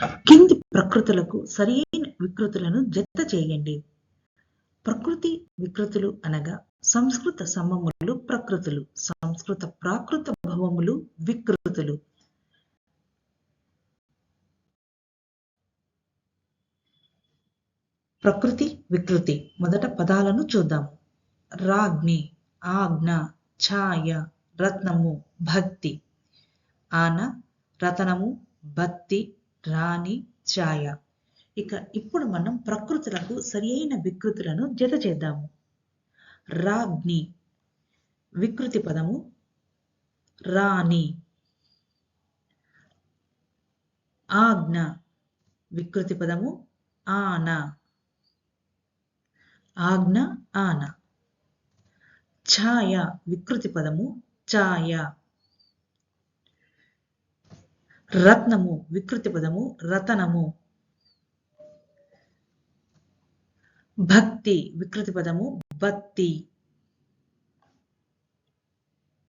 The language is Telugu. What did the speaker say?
కింది ప్రకృతులకు సరియైన వికృతులను జత చేయండి. ప్రకృతి వికృతులు అనగా సంస్కృత సమములు ప్రకృతులు, సంస్కృత ప్రాకృత భవములు వికృతులు. ప్రకృతి వికృతి మొదట పదాలను చూద్దాం. రాగ్ని, ఆజ్ఞ, ఛాయ, రత్నము, భక్తి. ఆన, రతనము, బత్తి, రాణి, ఛాయ. ఇప్పుడు మనం ప్రకృతులకు సరి అయిన వికృతులను జత చేద్దాము. రాగ్ని వికృతి పదము రాణి. ఆజ్ఞ వికృతి పదము ఆన. ఆజ్ఞ ఆన. ఛాయ వికృతి పదము ఛాయ. రత్నము వికృతి పదము రతనము. భక్తి వికృతి పదము బత్తి.